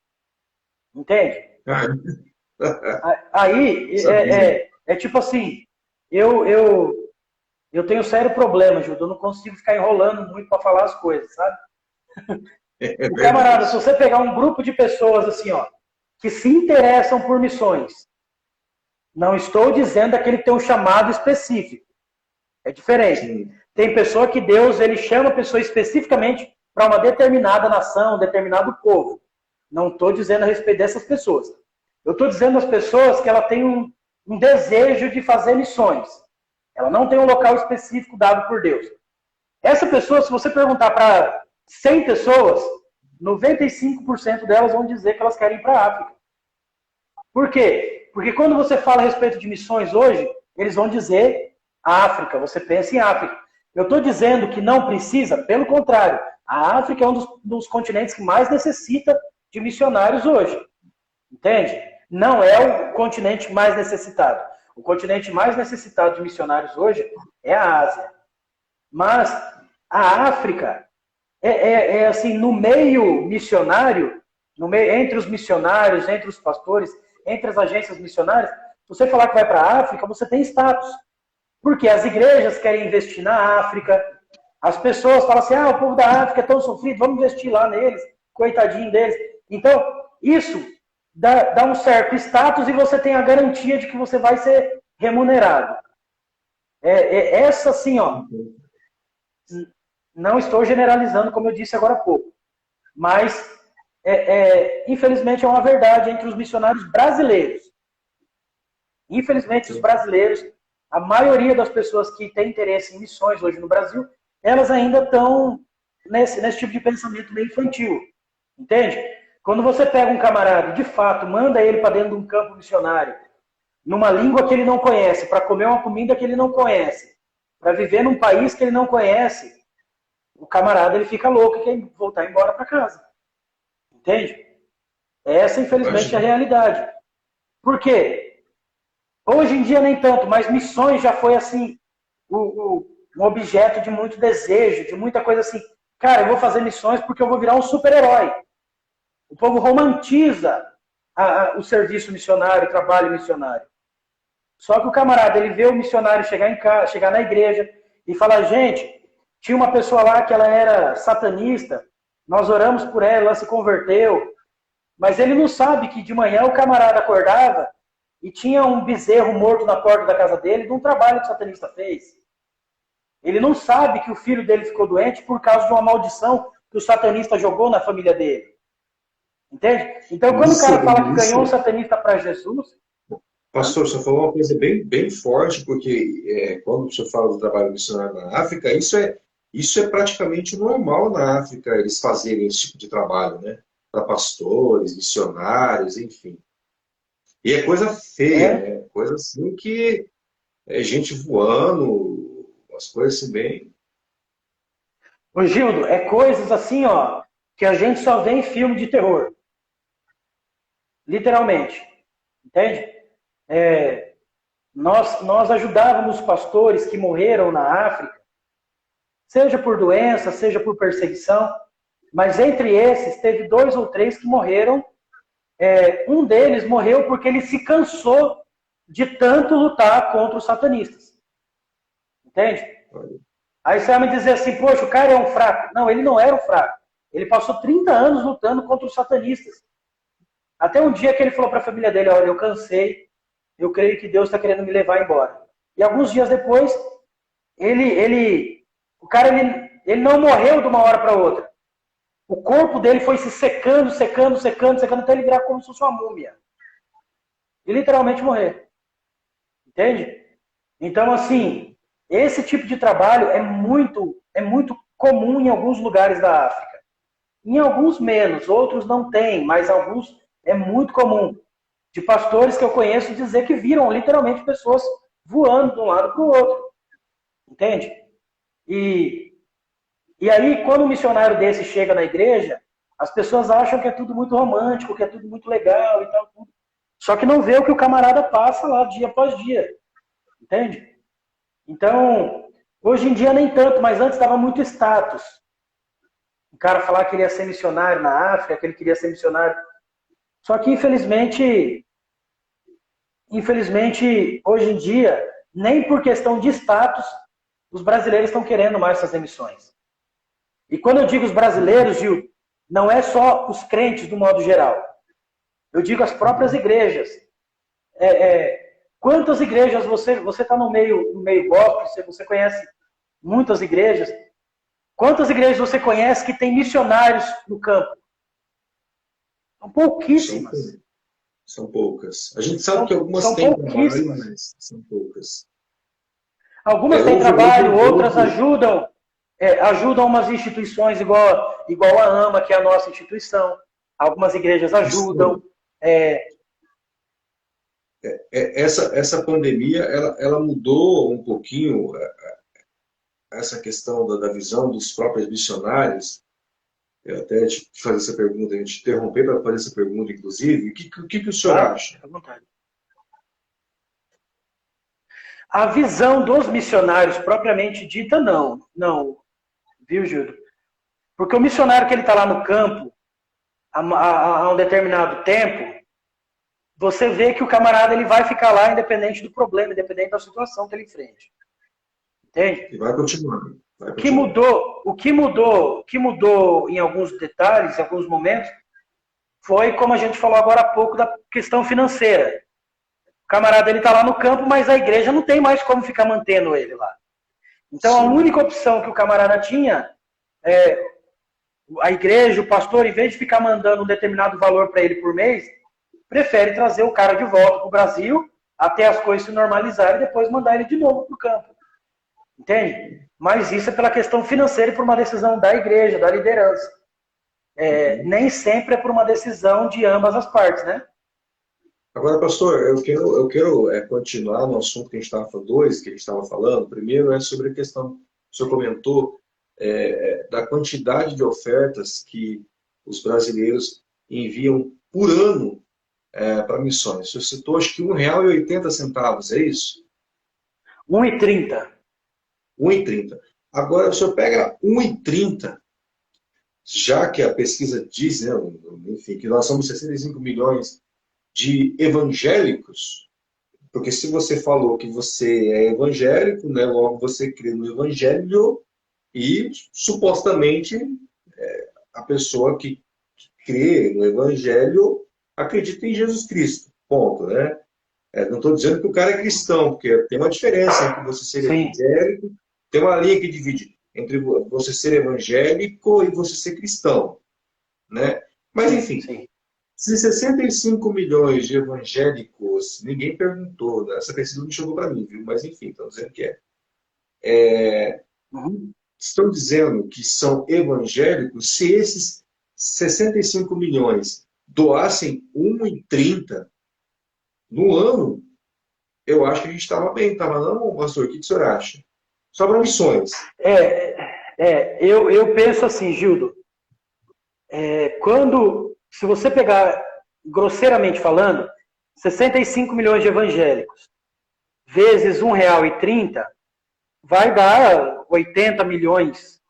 Entende? Aí, é tipo assim, eu tenho sério problema, Júlio, eu não consigo ficar enrolando muito para falar as coisas, sabe? É O camarada, se verdade. você pegar um grupo de pessoas assim, ó, que se interessam por missões, não estou dizendo que ele tem um chamado específico, é diferente. Sim. Tem pessoa que Deus ele chama a pessoa especificamente para uma determinada nação, um determinado povo. Não estou dizendo a respeito dessas pessoas. Eu estou dizendo às pessoas que ela tem um desejo de fazer missões. Ela não tem um local específico dado por Deus. Essa pessoa, se você perguntar para 100 pessoas, 95% delas vão dizer que elas querem ir para a África. Por quê? Porque quando você fala a respeito de missões hoje, eles vão dizer África, você pensa em África. Eu estou dizendo que não precisa, pelo contrário. A África é um dos continentes que mais necessita de missionários hoje. Entende? Não é o continente mais necessitado. O continente mais necessitado de missionários hoje é a Ásia. Mas a África é assim, no meio missionário, entre os missionários, entre os pastores, entre as agências missionárias, se você falar que vai para a África, você tem status. Porque as igrejas querem investir na África, as pessoas falam assim, o povo da África é tão sofrido, vamos investir lá neles, coitadinho deles. Então, isso dá um certo status e você tem a garantia de que você vai ser remunerado. Essa, assim, ó, não estou generalizando, como eu disse agora há pouco, mas, infelizmente, é uma verdade entre os missionários brasileiros. Infelizmente, os brasileiros, a maioria das pessoas que têm interesse em missões hoje no Brasil, elas ainda estão nesse tipo de pensamento meio infantil. Entende? Quando você pega um camarada e, de fato, manda ele para dentro de um campo missionário, numa língua que ele não conhece, para comer uma comida que ele não conhece, para viver num país que ele não conhece, o camarada ele fica louco e quer voltar embora para casa. Entende? Essa, infelizmente, é a realidade. Por quê? Hoje em dia nem tanto, mas missões já foi assim, um objeto de muito desejo, de muita coisa assim. Cara, eu vou fazer missões porque eu vou virar um super-herói. O povo romantiza o serviço missionário, o trabalho missionário. Só que o camarada, ele vê o missionário chegar em casa, chegar na igreja e falar, gente, tinha uma pessoa lá que ela era satanista, nós oramos por ela, ela se converteu, mas ele não sabe que de manhã o camarada acordava e tinha um bezerro morto na porta da casa dele de um trabalho que o satanista fez. Ele não sabe que o filho dele ficou doente por causa de uma maldição que o satanista jogou na família dele. Entende? Então, quando o cara fala que ganhou um satanista para Jesus... Pastor, você falou uma coisa bem, bem forte, porque quando você fala do trabalho missionário na África, isso é praticamente normal na África, eles fazerem esse tipo de trabalho, né? Para pastores, missionários, enfim. E é coisa feia, né? Coisa assim que é gente voando, as coisas assim bem... Ô Gildo, é coisas assim, ó, que a gente só vê em filme de terror. Literalmente. Entende? Nós ajudávamos pastores que morreram na África, seja por doença, seja por perseguição, mas entre esses teve 2 ou 3 que morreram. Um deles morreu porque ele se cansou de tanto lutar contra os satanistas. Entende? Aí você vai me dizer assim, poxa, o cara é um fraco. Não, ele não era um fraco. Ele passou 30 anos lutando contra os satanistas. Até um dia que ele falou para a família dele, olha, eu cansei, eu creio que Deus está querendo me levar embora. E alguns dias depois, o cara não morreu de uma hora para outra. O corpo dele foi se secando, até ele virar como se fosse uma múmia. E literalmente morrer. Entende? Então, assim, esse tipo de trabalho é muito comum em alguns lugares da África. Em alguns menos, outros não tem, mas alguns é muito comum. De pastores que eu conheço dizer que viram literalmente pessoas voando de um lado para o outro. Entende? E aí, quando um missionário desse chega na igreja, as pessoas acham que é tudo muito romântico, que é tudo muito legal e tal. Tudo. Só que não vê o que o camarada passa lá dia após dia. Entende? Então, hoje em dia nem tanto, mas antes dava muito status. O cara falar que ele ia ser missionário na África, que ele queria ser missionário. Só que, infelizmente, infelizmente, hoje em dia, nem por questão de status, os brasileiros estão querendo mais essas emissões. E quando eu digo os brasileiros, Gil, não é só os crentes do modo geral. Eu digo as próprias igrejas. Quantas igrejas você está no meio gospel, você conhece muitas igrejas. Quantas igrejas você conhece que tem missionários no campo? São pouquíssimas. São poucas. A gente sabe que algumas são têm trabalho, mas são poucas. Algumas têm trabalho, outras ajudam umas instituições igual a AMA, que é a nossa instituição. Algumas igrejas ajudam. Essa pandemia, ela mudou um pouquinho essa questão da visão dos próprios missionários. Eu até te fazer essa pergunta, a gente interromper para fazer essa pergunta, inclusive. O que o senhor acha? À vontade. A visão dos missionários, propriamente dita, não. Não. Viu, Júlio? Porque o missionário que ele está lá no campo, há um determinado tempo, você vê que o camarada ele vai ficar lá independente do problema, independente da situação que ele enfrente. Entende? E vai continuando. O que mudou em alguns detalhes, em alguns momentos, foi, como a gente falou agora há pouco, da questão financeira. O camarada ele está lá no campo, mas a igreja não tem mais como ficar mantendo ele lá. Então, a única opção que o camarada tinha, a igreja, o pastor, em vez de ficar mandando um determinado valor para ele por mês, prefere trazer o cara de volta para o Brasil, até as coisas se normalizarem, e depois mandar ele de novo para o campo. Entende? Mas isso é pela questão financeira e por uma decisão da igreja, da liderança. Nem sempre é por uma decisão de ambas as partes, né? Agora, pastor, eu quero continuar no assunto que a gente estava falando. Primeiro é sobre a questão, o senhor comentou, da quantidade de ofertas que os brasileiros enviam por ano para missões. O senhor citou, acho que R$1,80, é isso? R$1,30. R$1,30. Agora, o senhor pega R$1,30, já que a pesquisa diz, né, enfim, que nós somos 65 milhões de evangélicos, porque se você falou que você é evangélico, né, logo você crê no evangelho e, supostamente, a pessoa que crê no evangelho acredita em Jesus Cristo. Ponto, né? Não estou dizendo que o cara é cristão, porque tem uma diferença entre você ser evangélico, tem uma linha que divide entre você ser evangélico e você ser cristão, né? Mas, enfim, se 65 milhões de evangélicos, ninguém perguntou, né? Essa pesquisa não chegou para mim, viu? Mas, enfim, estão dizendo que estão dizendo que são evangélicos, se esses 65 milhões doassem R$1,30 no ano, eu acho que a gente estava bem, estava não, pastor? O que o senhor acha? Só para missões. Eu penso assim, Gildo, se você pegar, grosseiramente falando, 65 milhões de evangélicos, vezes R$1,30, vai dar 80 milhões,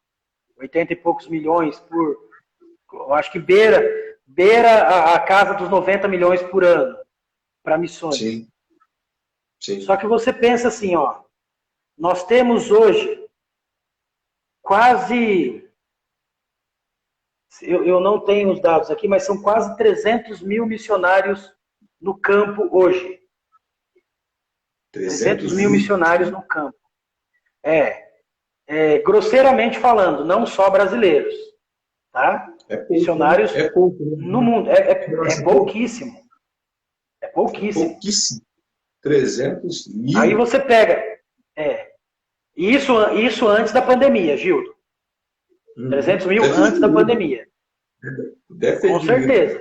80 e poucos milhões eu acho que beira a casa dos 90 milhões por ano para missões. Sim. Só que você pensa assim, nós temos hoje quase, eu não tenho os dados aqui, mas são quase 300 mil missionários no campo hoje. 300 mil missionários no campo. Grosseiramente falando, não só brasileiros. Tá? Missionários no mundo. É pouquíssimo. É pouquíssimo. 300 mil. Aí você pega. Isso antes da pandemia, Gildo. 300 mil antes da pandemia. Com certeza.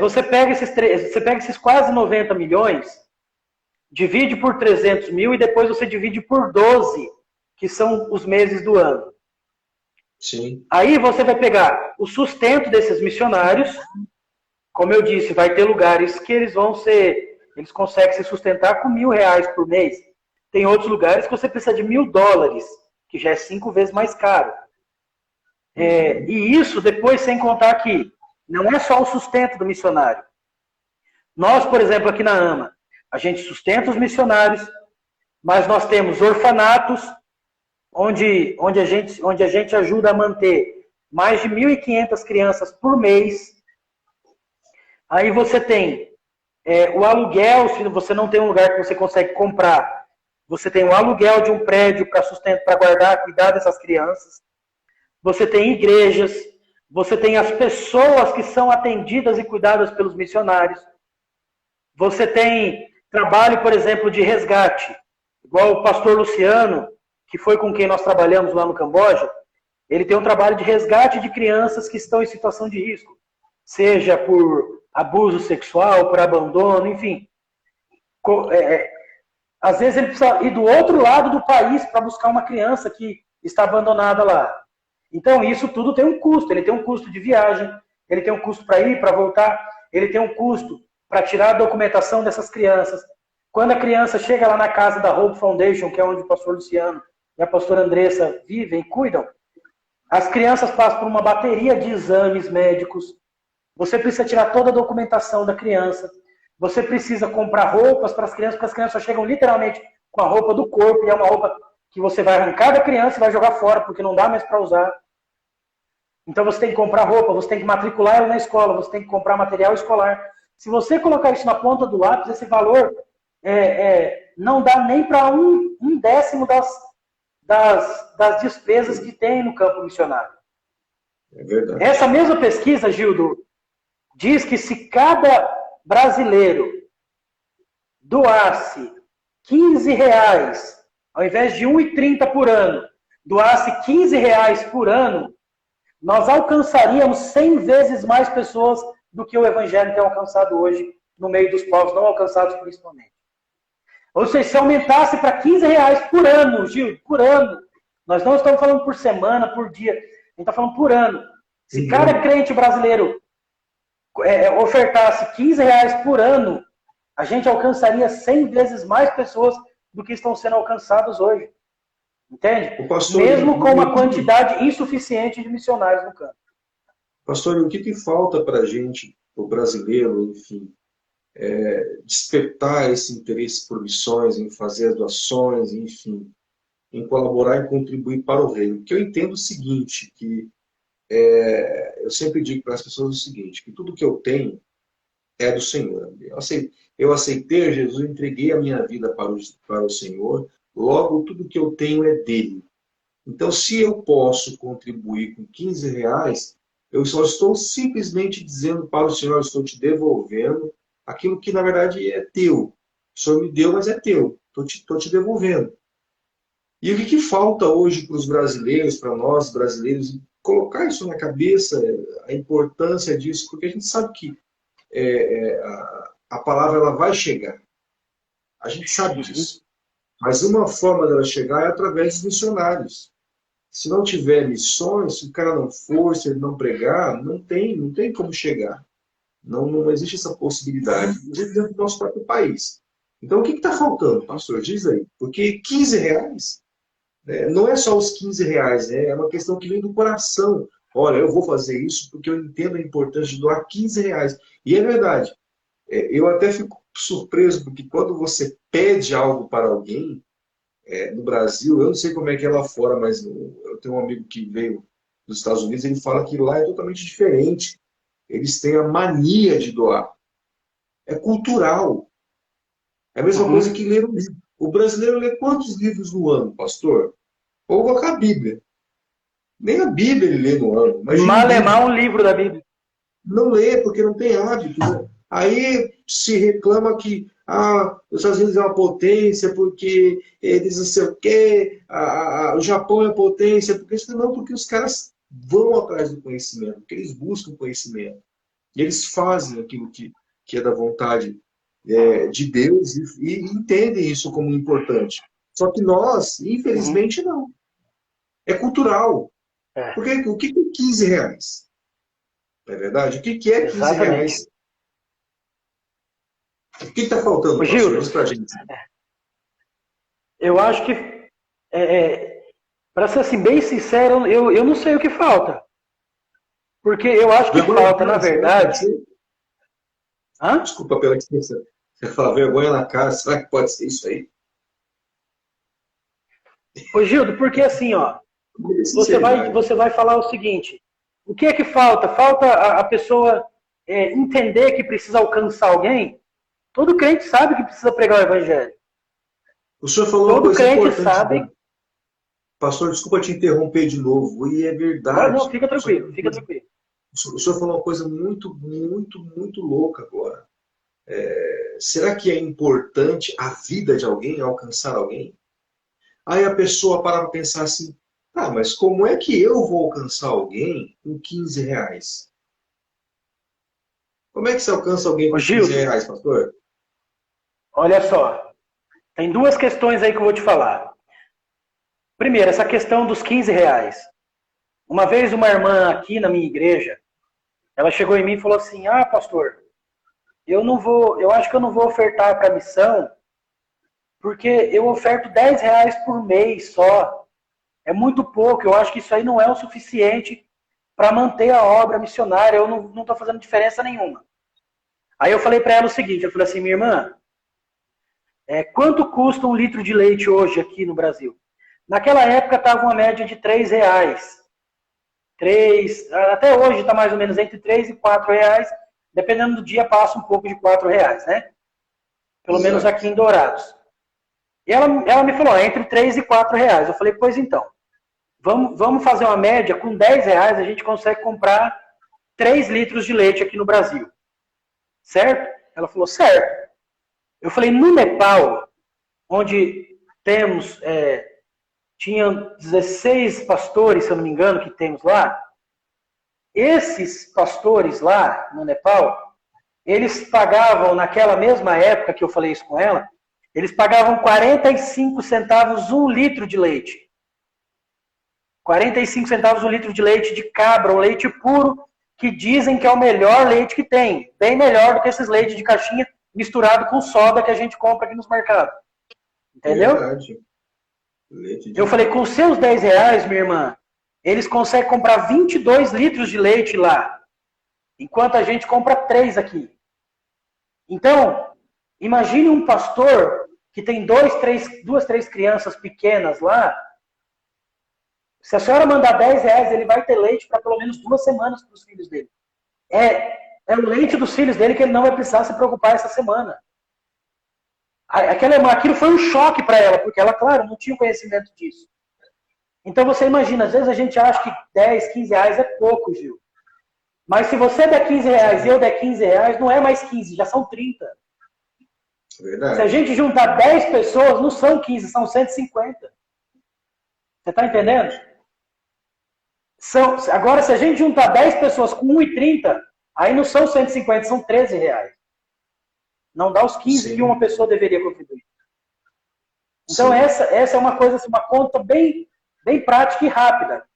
Você pega esses quase 90 milhões, divide por 300 mil e depois você divide por 12, que são os meses do ano. Sim. Aí você vai pegar o sustento desses missionários. Como eu disse, vai ter lugares que eles conseguem se sustentar com R$1.000 por mês. Tem outros lugares que você precisa de $1.000, que já é 5 vezes mais caro. E isso depois sem contar que não é só o sustento do missionário. Nós, por exemplo, aqui na AMA, a gente sustenta os missionários, mas nós temos orfanatos, onde a gente ajuda a manter mais de 1.500 crianças por mês. Aí você tem o aluguel, se você não tem um lugar que você consegue comprar, você tem o aluguel de um prédio para guardar, cuidar dessas crianças. Você tem igrejas, você tem as pessoas que são atendidas e cuidadas pelos missionários. Você tem trabalho, por exemplo, de resgate, igual o pastor Luciano, que foi com quem nós trabalhamos lá no Camboja. Ele tem um trabalho de resgate de crianças que estão em situação de risco, seja por abuso sexual, por abandono, enfim. Às vezes ele precisa ir do outro lado do país para buscar uma criança que está abandonada lá. Então isso tudo tem um custo. Ele tem um custo de viagem, ele tem um custo para ir, para voltar, ele tem um custo para tirar a documentação dessas crianças. Quando a criança chega lá na casa da Hope Foundation, que é onde o pastor Luciano e a pastora Andressa vivem e cuidam, as crianças passam por uma bateria de exames médicos. Você precisa tirar toda a documentação da criança. Você precisa comprar roupas para as crianças, porque as crianças chegam literalmente com a roupa do corpo, e é uma roupa que você vai arrancar da criança e vai jogar fora, porque não dá mais para usar. Então você tem que comprar roupa, você tem que matricular ela na escola, você tem que comprar material escolar. Se você colocar isso na ponta do lápis, esse valor não dá nem para um décimo das despesas que tem no campo missionário. É verdade. Essa mesma pesquisa, Gildo, diz que se cada brasileiro doasse R$15, ao invés de R$1,30 por ano, doasse R$15 por ano, nós alcançaríamos 100 vezes mais pessoas do que o Evangelho tem alcançado hoje no meio dos povos não alcançados principalmente. Ou seja, se aumentasse para R$15 por ano, Gil, por ano, nós não estamos falando por semana, por dia, a gente está falando por ano. Se cada crente brasileiro ofertasse R$15 por ano, a gente alcançaria 100 vezes mais pessoas do que estão sendo alcançadas hoje. Entende? Mesmo com uma quantidade insuficiente de missionários no campo. Pastor, o que falta para a gente, o brasileiro, enfim, despertar esse interesse por missões, em fazer as doações, enfim, em colaborar e contribuir para o reino? Porque eu entendo o seguinte, que eu sempre digo para as pessoas o seguinte, que tudo que eu tenho é do Senhor. Eu aceitei Jesus, eu entreguei a minha vida para o Senhor, logo tudo que eu tenho é dele. Então, se eu posso contribuir com R$15, eu só estou simplesmente dizendo para o Senhor, eu estou te devolvendo aquilo que na verdade é teu. O Senhor me deu, mas é teu. Estou te devolvendo. E o que falta hoje para os brasileiros, para nós brasileiros, colocar isso na cabeça, a importância disso, porque a gente sabe que a palavra ela vai chegar. A gente sabe disso. Mas uma forma dela chegar é através dos missionários. Se não tiver missões, se o cara não for, se ele não pregar, não tem como chegar. Não existe essa possibilidade, inclusive dentro do nosso próprio país. Então, o que está faltando, pastor? Diz aí. Porque R$15, não é só os R$15, é uma questão que vem do coração. Olha, eu vou fazer isso porque eu entendo a importância de doar R$15. E é verdade. Eu até fico surpreso, porque quando você pede algo para alguém, no Brasil, eu não sei como é que é lá fora, mas eu tenho um amigo que veio dos Estados Unidos, ele fala que lá é totalmente diferente. Eles têm a mania de doar. É cultural. É a mesma coisa que ler um livro. O brasileiro lê quantos livros no ano, pastor? Ou colocar a Bíblia. Nem a Bíblia ele lê no ano. Malemar um livro da Bíblia. Não lê, porque não tem hábito. Né? Aí se reclama que os Estados Unidos é uma potência, porque eles não sei o quê, o Japão é potência, porque os caras vão atrás do conhecimento, porque eles buscam conhecimento. E eles fazem aquilo que é da vontade de Deus e entendem isso como importante. Só que nós, infelizmente, não. É cultural. Porque o que é R$15? Não é verdade? O que é R$15? O que está faltando, Gil, para a gente? Eu acho que, para ser assim, bem sincero, eu não sei o que falta. Porque eu acho que falta, na verdade... Hã? Desculpa pela expressão. Você fala vergonha na cara, será que pode ser isso aí? Ô, Gildo, porque assim, ó, Sinceridade. você vai falar o seguinte: o que é que falta? Falta a pessoa entender que precisa alcançar alguém? Todo crente sabe que precisa pregar o evangelho. O senhor falou uma Todo coisa crente importante, sabe. né? Pastor, desculpa te interromper de novo, e é Pode, não, verdade. fica tranquilo, fica tranquilo. O senhor falou uma coisa muito, muito, muito louca agora. Será que é importante a vida de alguém, alcançar alguém? Aí a pessoa para pensar assim, ah, mas como é que eu vou alcançar alguém com 15 reais? Como é que você alcança alguém Ô, com 15 Gildo, reais, pastor? olha só. Tem duas questões aí que eu vou te falar. Primeiro, essa questão dos 15 reais. Uma vez uma irmã aqui na minha igreja, ela chegou em mim e falou assim: ah, pastor, eu acho que eu não vou ofertar para a missão, porque eu oferto 10 reais por mês só. É muito pouco, eu acho que isso aí não é o suficiente para manter a obra missionária, eu não estou fazendo diferença nenhuma. Aí eu falei para ela o seguinte, eu falei assim, minha irmã, quanto custa um litro de leite hoje aqui no Brasil? Naquela época estava uma média de 3 reais. Até hoje está mais ou menos entre 3 e 4 reais, dependendo do dia passa um pouco de 4 reais, né? Pelo menos Exato. aqui em Dourados. E ela me falou, entre 3 e 4 reais. Eu falei, pois então, vamos fazer uma média, com 10 reais a gente consegue comprar 3 litros de leite aqui no Brasil. Certo? Ela falou, certo. Eu falei, no Nepal, onde temos, tinha 16 pastores, se eu não me engano, que temos lá, esses pastores lá no Nepal, eles pagavam, naquela mesma época que eu falei isso com ela, eles pagavam 45 centavos um litro de leite. 45 centavos um litro de leite de cabra, um leite puro, que dizem que é o melhor leite que tem. Bem melhor do que esses leites de caixinha misturado com soda que a gente compra aqui nos mercados. Entendeu? Verdade. Leite Eu de falei, com seus 10 reais, minha irmã, eles conseguem comprar 22 litros de leite lá, enquanto a gente compra 3 aqui. Então, imagine um pastor que tem duas, três crianças pequenas lá. Se a senhora mandar 10 reais, ele vai ter leite para pelo menos 2 semanas para os filhos dele. É o leite dos filhos dele que ele não vai precisar se preocupar essa semana. Aquilo foi um choque para ela, porque ela, claro, não tinha conhecimento disso. Então você imagina, às vezes a gente acha que 10, 15 reais é pouco, Gil. Mas se você der 15 reais e eu der 15 reais, não é mais 15, já são 30. Verdade. Se a gente juntar 10 pessoas, não são 15, são 150. Você está entendendo? Agora, se a gente juntar 10 pessoas com 1,30, aí não são 150, são 13 reais. Não dá os 15 Sim. que uma pessoa deveria contribuir. Então, essa é uma coisa, assim, uma conta bem, bem prática e rápida.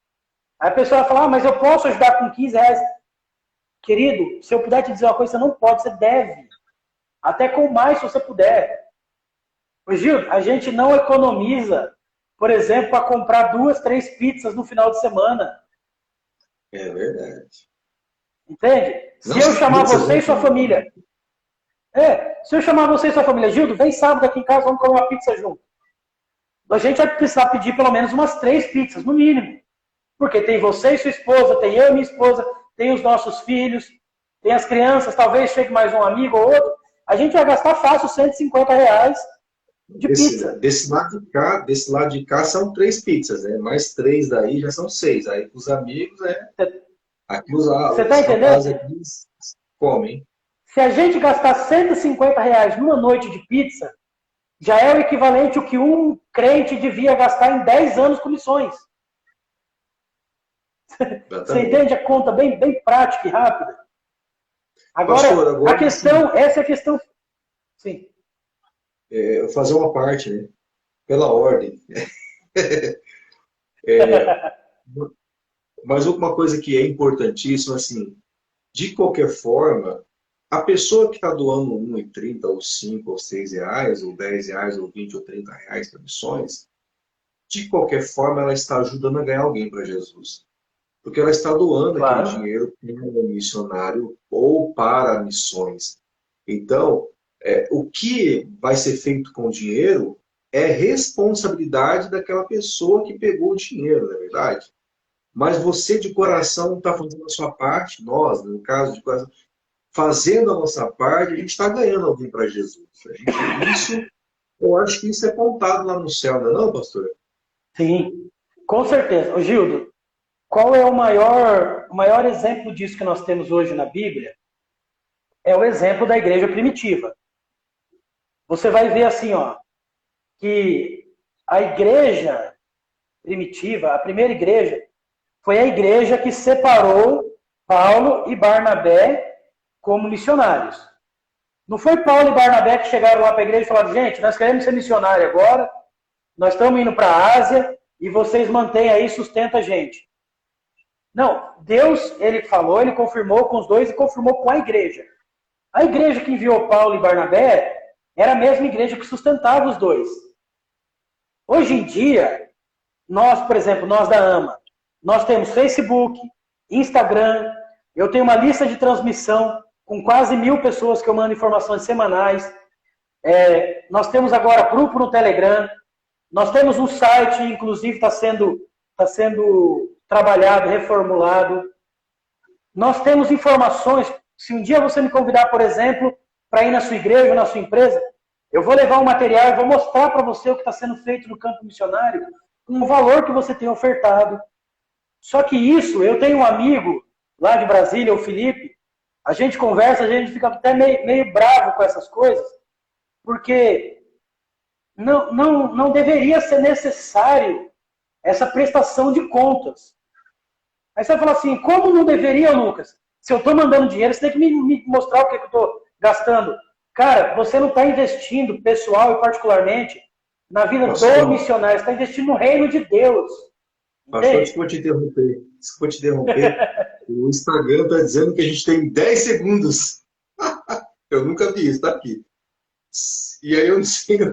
Aí a pessoa vai falar, mas eu posso ajudar com 15 reais. Querido, se eu puder te dizer uma coisa, você não pode, você deve. Até com mais, se você puder. Pois, Gil, a gente não economiza, por exemplo, para comprar 2, 3 pizzas no final de semana. É verdade. Entende? Se eu chamar você e sua família. Se eu chamar você e sua família, Gildo, vem sábado aqui em casa, vamos comer uma pizza junto. A gente vai precisar pedir pelo menos umas 3 pizzas, no mínimo. Porque tem você e sua esposa, tem eu e minha esposa, tem os nossos filhos, tem as crianças, talvez chegue mais um amigo ou outro. A gente vai gastar fácil 150 reais de pizza. Desse lado de cá são 3 pizzas, né? Mais 3 daí já são 6. Aí os amigos, aqui os rapazes aqui comem. Se a gente gastar 150 reais numa noite de pizza, já é o equivalente ao que um crente devia gastar em 10 anos com missões. Você entende a conta bem, bem prática e rápida? Agora, Pastor, a questão, sim. Essa é a questão. Sim. Fazer uma parte, né? Pela ordem. Mas uma coisa que é importantíssima, assim, de qualquer forma, a pessoa que está doando 1,30, ou 5, ou 6 reais, ou 10 reais, ou 20, ou 30 reais para missões, de qualquer forma ela está ajudando a ganhar alguém para Jesus. Porque ela está doando aquele dinheiro para um missionário ou para missões. Então, o que vai ser feito com o dinheiro é responsabilidade daquela pessoa que pegou o dinheiro, não é verdade? Mas você de coração está fazendo a sua parte, nós, no caso de coração, fazendo a nossa parte, a gente está ganhando alguém para Jesus. Eu acho que isso é contado lá no céu, não é não, pastor? Sim, com certeza. Ô, Gildo, qual é o maior exemplo disso que nós temos hoje na Bíblia? É o exemplo da igreja primitiva. Você vai ver assim, ó, que a igreja primitiva, a primeira igreja, foi a igreja que separou Paulo e Barnabé como missionários. Não foi Paulo e Barnabé que chegaram lá para a igreja e falaram, gente, nós queremos ser missionário agora, nós estamos indo para a Ásia e vocês mantêm aí, sustenta a gente. Não, Deus, ele falou, ele confirmou com os dois e confirmou com a igreja. A igreja que enviou Paulo e Barnabé era a mesma igreja que sustentava os dois. Hoje em dia, nós, por exemplo, nós da AMA, nós temos Facebook, Instagram, eu tenho uma lista de transmissão com quase 1000 pessoas que eu mando informações semanais. Nós temos agora grupo no Telegram, nós temos um site, inclusive está sendo trabalhado, reformulado. Nós temos informações. Se um dia você me convidar, por exemplo, para ir na sua igreja ou na sua empresa, eu vou levar um material e vou mostrar para você o que está sendo feito no campo missionário, com o valor que você tem ofertado. Só que isso, eu tenho um amigo lá de Brasília, o Felipe, a gente conversa, a gente fica até meio bravo com essas coisas, porque não deveria ser necessário essa prestação de contas. Aí você vai falar assim, como não deveria, Lucas? Se eu estou mandando dinheiro, você tem que me mostrar o que eu estou gastando. Cara, você não está investindo pessoal e particularmente na vida do missionário, você está investindo no reino de Deus. Pastor, desculpa te interromper. O Instagram está dizendo que a gente tem 10 segundos. Eu nunca vi isso, está aqui. E aí eu não sei o que